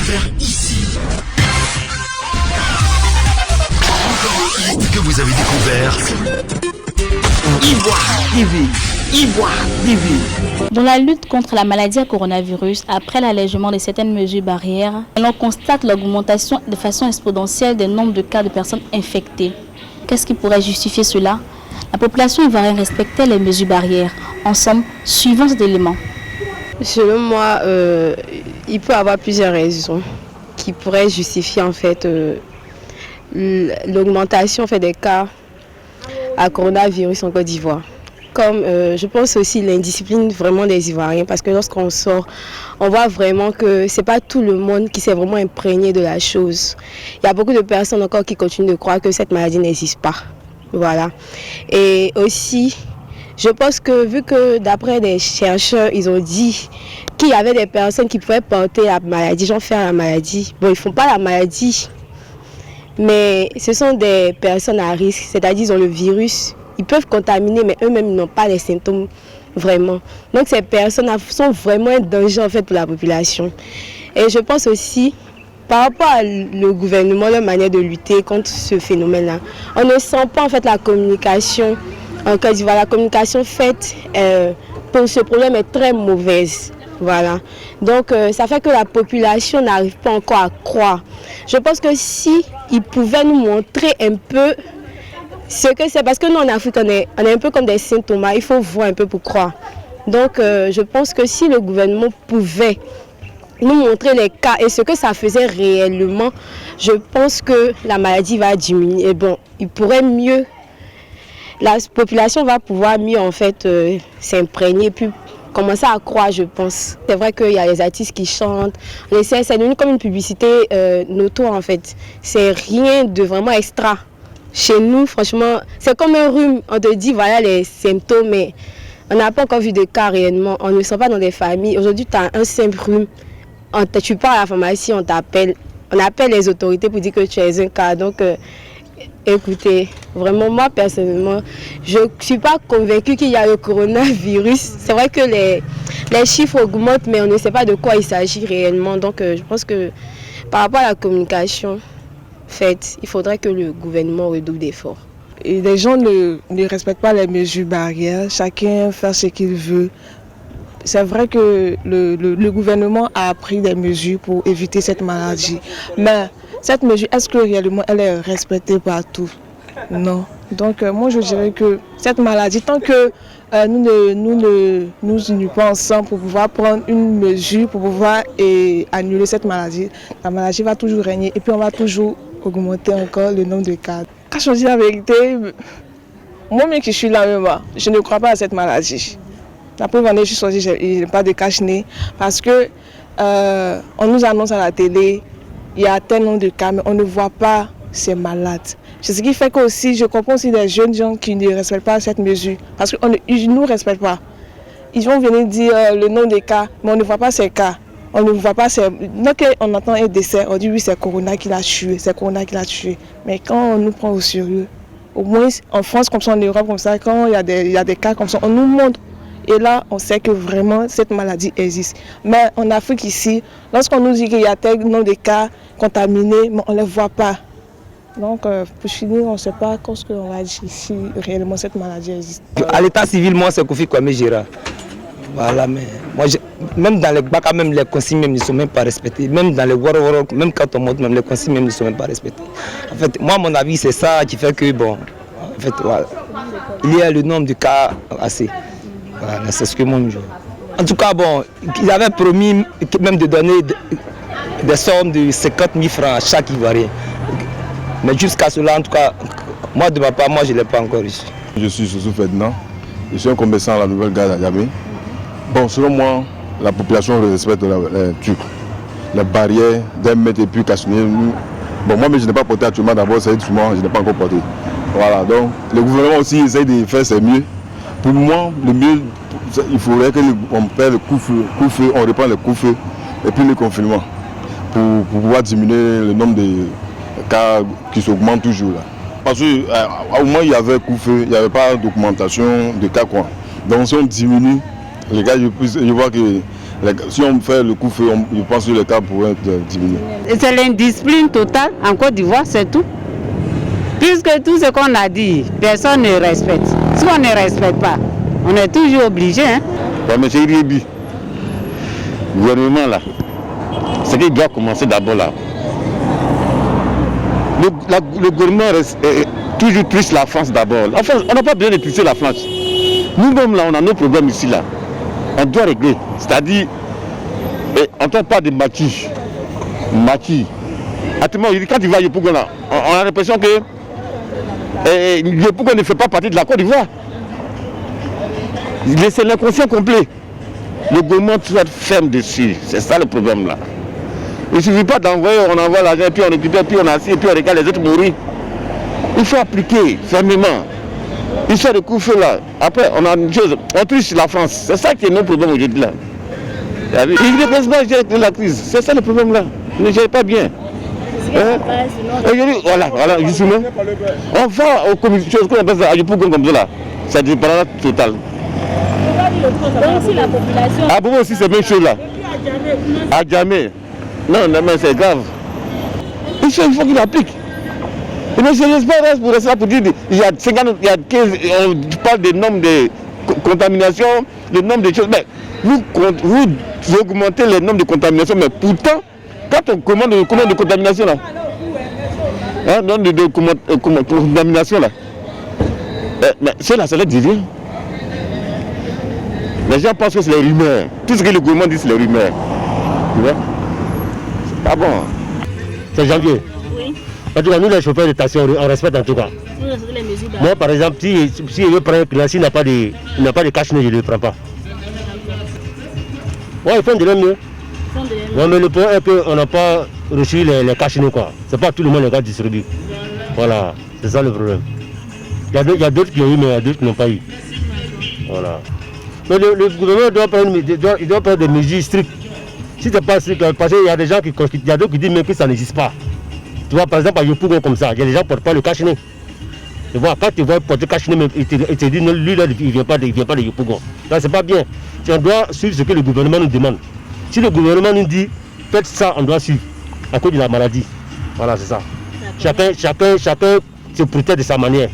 découvert ici. Que vous avez découvert Ivoire TV. Ivoire TV. Dans la lutte contre la maladie à coronavirus, après l'allègement de certaines mesures barrières, on constate l'augmentation de façon exponentielle des nombres de cas de personnes infectées. Qu'est-ce qui pourrait justifier cela? La population ivoirienne respectait les mesures barrières. Ensemble, suivant cet élément. Selon moi, il peut y avoir plusieurs raisons qui pourraient justifier en fait l'augmentation des cas à coronavirus en Côte d'Ivoire. Comme je pense aussi l'indiscipline vraiment des Ivoiriens, parce que lorsqu'on sort, on voit vraiment que ce n'est pas tout le monde qui s'est vraiment imprégné de la chose. Il y a beaucoup de personnes encore qui continuent de croire que cette maladie n'existe pas. Voilà. Et aussi, je pense que vu que d'après des chercheurs, ils ont dit qu'il y avait des personnes qui pouvaient porter la maladie, genre faire la maladie. Bon, ils ne font pas la maladie, mais ce sont des personnes à risque, c'est-à-dire qu'ils ont le virus. Ils peuvent contaminer, mais eux-mêmes n'ont pas les symptômes vraiment. Donc ces personnes sont vraiment un danger en fait pour la population. Et je pense aussi, par rapport au gouvernement, leur manière de lutter contre ce phénomène-là, on ne sent pas en fait la communication en Côte d'Ivoire. La communication faite pour ce problème est très mauvaise. Voilà. Donc ça fait que la population n'arrive pas encore à croire. Je pense que si ils pouvaient nous montrer un peu ce que c'est, parce que nous en Afrique on est un peu comme des symptômes, il faut voir un peu pour croire. Donc je pense que si le gouvernement pouvait nous montrer les cas et ce que ça faisait réellement, je pense que la maladie va diminuer. Et bon, il pourrait mieux, la population va pouvoir mieux en fait s'imprégner puis commencer à croire, je pense. C'est vrai qu'il y a les artistes qui chantent, c'est devenu comme une publicité notoire en fait. C'est rien de vraiment extra. Chez nous, franchement, c'est comme un rhume. On te dit, voilà les symptômes, mais on n'a pas encore vu de cas réellement. On ne sent pas dans des familles. Aujourd'hui, tu as un simple rhume. Tu pars à la pharmacie, on t'appelle. On appelle les autorités pour dire que tu es un cas. Donc, écoutez, vraiment, moi, personnellement, je ne suis pas convaincue qu'il y a le coronavirus. C'est vrai que les chiffres augmentent, mais on ne sait pas de quoi il s'agit réellement. Donc, je pense que par rapport à la communication, il faudrait que le gouvernement redouble d'efforts. Et les gens ne respectent pas les mesures barrières, chacun fait ce qu'il veut. C'est vrai que le gouvernement a pris des mesures pour éviter cette maladie. Mais cette mesure, est-ce que réellement elle est respectée partout? Non. Donc moi je dirais que cette maladie, tant que nous n'unissons pas ensemble pour pouvoir prendre une mesure, pour pouvoir annuler cette maladie, la maladie va toujours régner et puis on va toujours augmenter encore le nombre de cas. Quand je dis la vérité, moi-même qui suis là, je ne crois pas à cette maladie. La preuve en est, je suis sortie, je n'ai pas de cache-nez parce que on nous annonce à la télé, il y a tel nombre de cas, mais on ne voit pas ces malades. C'est ce qui fait que aussi, je comprends aussi des jeunes gens qui ne respectent pas cette mesure parce qu'ils ne nous respectent pas. Ils vont venir dire le nombre de cas, mais on ne voit pas ces cas. On ne voit pas, donc on entend un décès, on dit oui c'est Corona qui l'a tué, c'est Corona qui l'a tué. Mais quand on nous prend au sérieux, au moins en France comme ça, en Europe comme ça, quand il y a des cas comme ça, on nous montre. Et là, on sait que vraiment cette maladie existe. Mais en Afrique ici, lorsqu'on nous dit qu'il y a tel nombre de cas contaminés, mais on ne les voit pas. Donc pour finir, on ne sait pas ce qu'on va dire si réellement cette maladie existe. À l'état civil, moi c'est Kofi Kwame Gérard. Voilà, mais moi, même dans les Baka, même les consignes même ne sont même pas respectées. Même dans les Waro, même quand on monte, même les consignes même ne sont même pas respectées. En fait, moi, mon avis, c'est ça qui fait que, bon, en fait, voilà, il y a le nombre de cas assez. Voilà, c'est ce que moi, je... En tout cas, bon, ils avaient promis même de donner des sommes de 50 000 francs à chaque Ivoirien. Mais jusqu'à cela, en tout cas, moi, de ma part, moi, je ne l'ai pas encore reçu. Je suis Soussou Ferdinand, je suis un commerçant à la nouvelle gare d'Adjamé. Bon, selon moi, la population respecte les barrières d'un mètre et puis cassonner. Bon, moi, mais je n'ai pas porté actuellement, d'abord, c'est souvent, je n'ai pas encore porté. Voilà, donc le gouvernement aussi essaye de faire ses mieux. Pour moi, le mieux, il faudrait qu'on perde le coup-feu, on reprend le coup-feu et puis le confinement pour pouvoir diminuer le nombre de cas qui s'augmentent toujours là. Parce qu'au moins, il y avait coup-feu, il n'y avait pas d'augmentation de cas quoi. Donc si on diminue, les gars, je vois que Si on fait le coup-feu, je pense que les cas pourraient être diminués. C'est l'indiscipline totale en Côte d'Ivoire, c'est tout. Puisque tout ce qu'on a dit, personne ne respecte. Si on ne respecte pas, on est toujours obligé. Hein? Ouais, mais c'est Iriébi. Le gouvernement là, c'est qu'il doit commencer d'abord là. Le gouvernement toujours touche la France d'abord. Enfin, on n'a pas besoin de toucher la France. Nous-mêmes là, on a nos problèmes ici là. On doit régler. C'est-à-dire, on ne parle pas de Machi. Actuellement, quand tu vas à Yopougon là, on a l'impression que Yopougon ne fait pas partie de la Côte d'Ivoire. C'est l'inconscient complet. Le gouvernement doit être ferme dessus. C'est ça le problème là. Il ne suffit pas d'envoyer, on envoie l'argent, puis on récupère, puis on assied, puis on regarde les autres mourir. Il faut appliquer fermement. Histoire de coup-feu là. Après, on a une chose, on touche la France. C'est ça qui est notre problème aujourd'hui là. Il ne peut pas gérer la crise. C'est ça le problème là. Il ne gère pas bien. Voilà, justement. On va aux commissions, qu'on appelle ça, à Yopougon comme ça là. C'est du parallèle total. Donc si la population... Ah bon, aussi c'est la même chose là. À jamais. Non, mais c'est grave. Il faut qu'il applique. Mais je n'espère pas pour ça pour dire il y a 50, il y a 15, on parle des nombres de contamination, le nombre de choses. Mais vous augmentez les nombres de contamination, mais pourtant, quand on commande combien de contamination là, hein, nombre de contamination là, mais c'est la salade divine. Les gens pensent que c'est les rumeurs. Tout ce que le gouvernement dit, c'est les rumeurs. Tu vois? C'est pas bon. C'est janvier. Oui. En tout cas, nous les chauffeurs de taxi, on respecte en tout cas. Vous respectez les mesures Moi par exemple, si je veux prendre un client, s'il n'a pas de cache-nez, je ne le prends pas. Ouais, ils font de leur mieux. Ouais, mais le point est qu'on n'a pas reçu les cache-nez quoi. C'est pas tout le monde les gars distribués. Voilà, c'est ça le problème. Il y a d'autres qui ont eu, mais il y a d'autres qui n'ont pas eu. Voilà. Mais le gouvernement doit prendre des mesures strictes. Si c'est pas strict, parce qu'il y a des gens il y a d'autres qui disent même que ça n'existe pas. Tu vois, par exemple, à Yopougon comme ça, il y a des gens qui ne portent pas le cache-nez. Tu vois, quand tu vois porter le cache-nez, il te dit non, lui là, il ne vient pas de Yopougon. Là, c'est pas bien. On doit suivre ce que le gouvernement nous demande. Si le gouvernement nous dit faites ça, on doit suivre à cause de la maladie. Voilà, c'est ça. Chacun se protège de sa manière.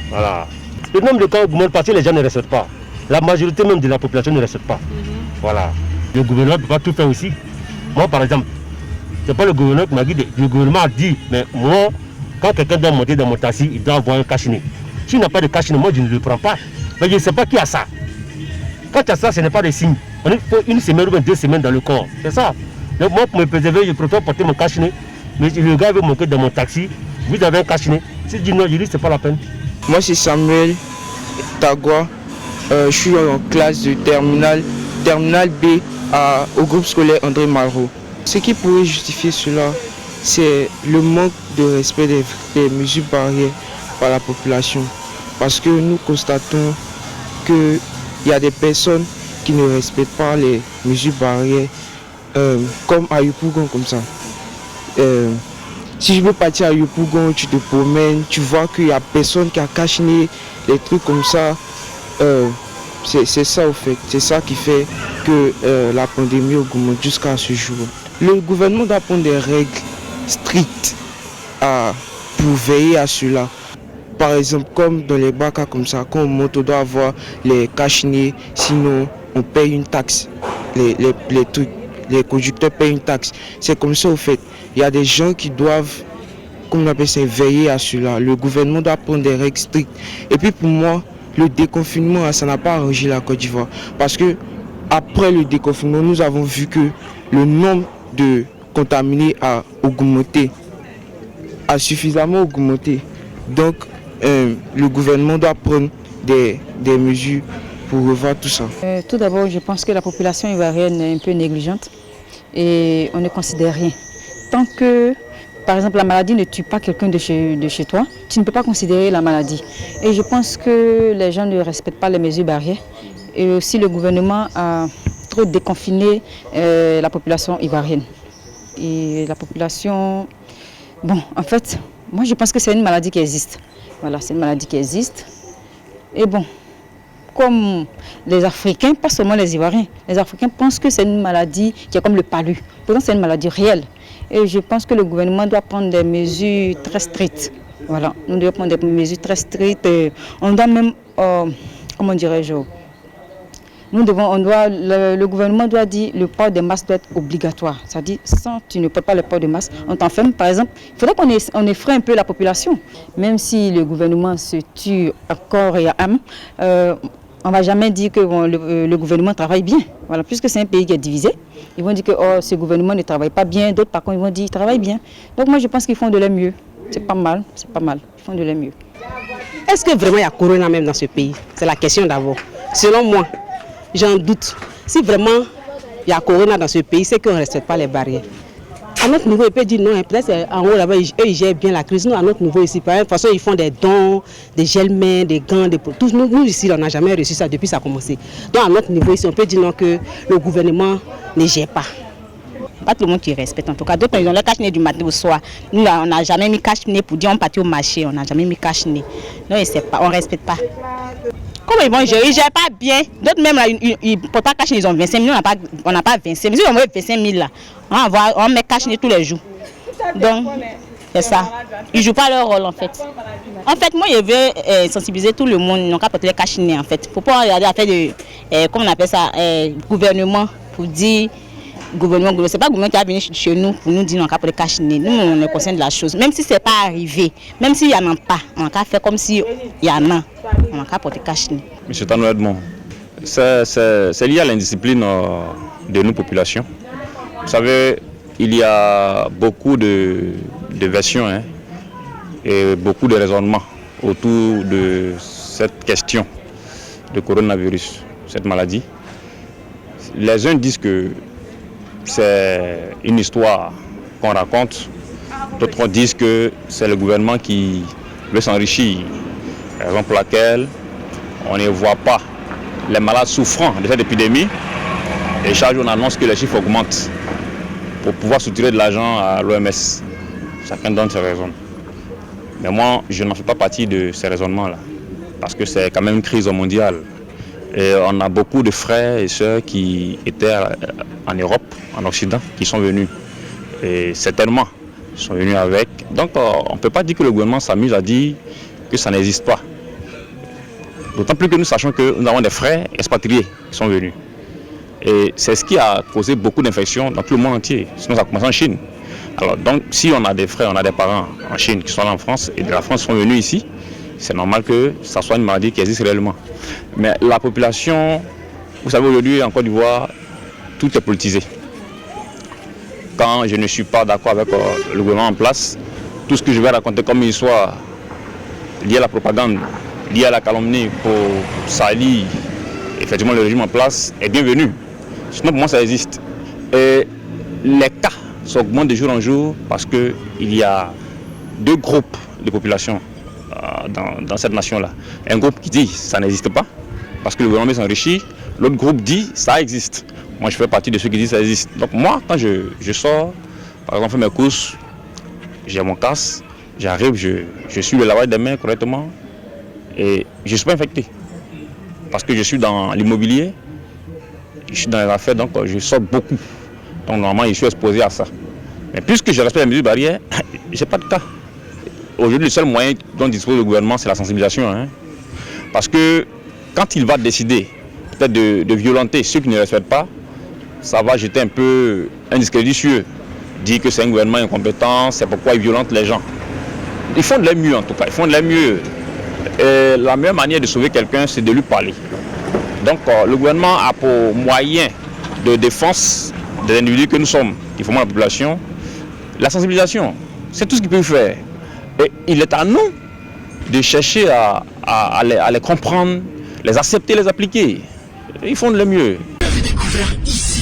Voilà. Le nombre de cas augmente parce que les gens ne respectent pas. La majorité même de la population ne respecte pas. Voilà. Le gouvernement ne peut pas tout faire aussi. Moi, par exemple, ce n'est pas le gouvernement qui m'a dit. Le gouvernement a dit, mais moi, quand quelqu'un doit monter dans mon taxi, il doit avoir un cache-nez. S'il n'a pas de cache-nez, moi, je ne le prends pas. Mais je ne sais pas qui a ça. Quand il y a ça, ce n'est pas des signes. On faut une semaine ou 2 semaines dans le corps. C'est ça. Donc moi, pour me préserver, je préfère porter mon cache-nez. Mais le gars veut monter dans mon taxi. Vous avez un cache-nez. Si je dis non, je dis, ce n'est pas la peine. Moi, c'est Samuel Tagua. Je suis en classe de terminale B au groupe scolaire André Malraux. Ce qui pourrait justifier cela, c'est le manque de respect des mesures barrières par la population. Parce que nous constatons qu'il y a des personnes qui ne respectent pas les mesures barrières, comme à Yopougon comme ça. Si je veux partir à Yopougon, tu te promènes, tu vois qu'il n'y a personne qui a caché les trucs comme ça. C'est ça au fait, c'est ça qui fait que la pandémie augmente jusqu'à ce jour. Le gouvernement doit prendre des règles strictes pour veiller à cela. Par exemple, comme dans les bacs comme ça, quand on monte, on doit avoir les cache-nez, sinon on paye une taxe. Les conducteurs payent une taxe. C'est comme ça au fait. Il y a des gens qui doivent, comme on appelle ça, veiller à cela. Le gouvernement doit prendre des règles strictes. Et puis pour moi, le déconfinement, ça n'a pas arrangé la Côte d'Ivoire. Parce que après le déconfinement, nous avons vu que le nombre de contaminés a augmenté, a suffisamment augmenté. Donc, le gouvernement doit prendre des mesures pour revoir tout ça. Tout d'abord, je pense que la population ivoirienne est un peu négligente et on ne considère rien. Tant que, par exemple, la maladie ne tue pas quelqu'un de chez toi, tu ne peux pas considérer la maladie. Et je pense que les gens ne respectent pas les mesures barrières. Et aussi le gouvernement a trop déconfiné la population ivoirienne. Et la population, bon, en fait, moi je pense que c'est une maladie qui existe. Voilà, c'est une maladie qui existe. Et bon, comme les Africains, pas seulement les Ivoiriens. Les Africains pensent que c'est une maladie qui est comme le palu. Pourtant, c'est une maladie réelle. Et je pense que le gouvernement doit prendre des mesures très strictes. Voilà, nous devons prendre des mesures très strictes. On doit même, comment dirais-je, le gouvernement doit dire que le port des masques doit être obligatoire. C'est-à-dire, sans tu ne portes pas le port de masque, on t'enferme. Par exemple, il faudrait qu'on effraie un peu la population. Même si le gouvernement se tue à corps et à âme, on ne va jamais dire que le gouvernement travaille bien. Voilà, puisque c'est un pays qui est divisé, ils vont dire que ce gouvernement ne travaille pas bien. D'autres, par contre, ils vont dire qu'il travaille bien. Donc moi, je pense qu'ils font de leur mieux. C'est pas mal, ils font de leur mieux. Est-ce que vraiment il y a corona même dans ce pays? C'est la question d'abord. Selon moi, j'en doute. Si vraiment il y a corona dans ce pays, c'est qu'on ne respecte pas les barrières. À notre niveau, ils peuvent dire non, peut-être en haut là-bas, eux ils gèrent bien la crise. Nous, à notre niveau ici, par exemple, de toute façon, ils font des dons, des gels-mains, des gants, nous ici, on n'a jamais reçu ça depuis que ça a commencé. Donc à notre niveau ici, on peut dire non que le gouvernement ne gère pas. Pas tout le monde qui respecte en tout cas. D'autres, ils ont le cache-nez du matin au soir. Nous, là, on n'a jamais mis cache-nez pour dire on partit au marché. On n'a jamais mis cache-nez. Non, on ne respecte pas. Comment ils vont gérer? Ils ne gèrent pas bien. D'autres même, là, ils ne portent pas cache-nez, ils ont 25 000. On n'a pas 25 000. Si on veut 25 000, là, on met cache-nez tous les jours. Donc, c'est ça. Ils ne jouent pas leur rôle en fait. En fait, moi, je veux sensibiliser tout le monde. Ils n'ont qu'à porter les cache-nez en fait. Il ne faut pas regarder l'affaire de, comment on appelle ça, gouvernement pour dire. Gouvernement, c'est pas le gouvernement qui a venu chez nous pour nous dire non, pour les cache-nez. Nous, on est conscient de la chose. Même si ce n'est pas arrivé, même s'il n'y en a pas, on a qu'à faire comme s'il y en a. On a qu'à porter cache-nez. Monsieur Tano Edmond, c'est lié à l'indiscipline de nos populations. Vous savez, il y a beaucoup de versions et beaucoup de raisonnements autour de cette question de coronavirus, cette maladie. Les uns disent que c'est une histoire qu'on raconte, d'autres disent que c'est le gouvernement qui veut s'enrichir, raison pour laquelle on ne voit pas les malades souffrant de cette épidémie et chaque jour on annonce que les chiffres augmentent pour pouvoir soutirer de l'argent à l'OMS. Chacun donne ses raisons. Mais moi, je n'en fais pas partie de ces raisonnements-là, parce que c'est quand même une crise mondiale. Et on a beaucoup de frères et sœurs qui étaient en Europe, en Occident, qui sont venus. Et certainement, ils sont venus avec. Donc on ne peut pas dire que le gouvernement s'amuse à dire que ça n'existe pas. D'autant plus que nous sachons que nous avons des frères expatriés qui sont venus. Et c'est ce qui a causé beaucoup d'infections dans tout le monde entier. Sinon ça a commencé en Chine. Alors donc si on a des frères, on a des parents en Chine qui sont là en France et de la France sont venus ici, c'est normal que ça soit une maladie qui existe réellement. Mais la population, vous savez aujourd'hui en Côte d'Ivoire, tout est politisé. Quand je ne suis pas d'accord avec le gouvernement en place, tout ce que je vais raconter comme histoire liée à la propagande, liée à la calomnie pour salir effectivement le régime en place est bienvenu. Sinon pour moi ça existe. Et les cas s'augmentent de jour en jour parce qu'il y a deux groupes de population dans cette nation-là. Un groupe qui dit ça n'existe pas parce que le gouvernement s'enrichit, l'autre groupe dit ça existe. Moi je fais partie de ceux qui disent ça existe. Donc moi quand je sors, par exemple, faire mes courses, j'ai mon casque, j'arrive, je suis le lavage des mains correctement et je ne suis pas infecté. Parce que je suis dans l'immobilier, je suis dans les affaires, donc je sors beaucoup. Donc normalement je suis exposé à ça. Mais puisque je respecte les mesures barrières, je n'ai pas de cas. Aujourd'hui, le seul moyen dont dispose le gouvernement, c'est la sensibilisation. Parce que quand il va décider peut-être de violenter ceux qui ne respectent pas, ça va jeter un peu un discrédit sur eux. Dire que c'est un gouvernement incompétent, c'est pourquoi ils violentent les gens. Ils font de leur mieux en tout cas, ils font de leur mieux. Et la meilleure manière de sauver quelqu'un, c'est de lui parler. Donc le gouvernement a pour moyen de défense des individus que nous sommes, qui formons la population, la sensibilisation. C'est tout ce qu'il peut faire. Et il est à nous de chercher à les comprendre, les accepter, les appliquer. Ils font de leur mieux. Vous avez découvert ici.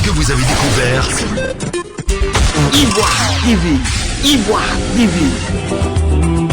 Que vous avez découvert Ivoire TV. Ivoire TV.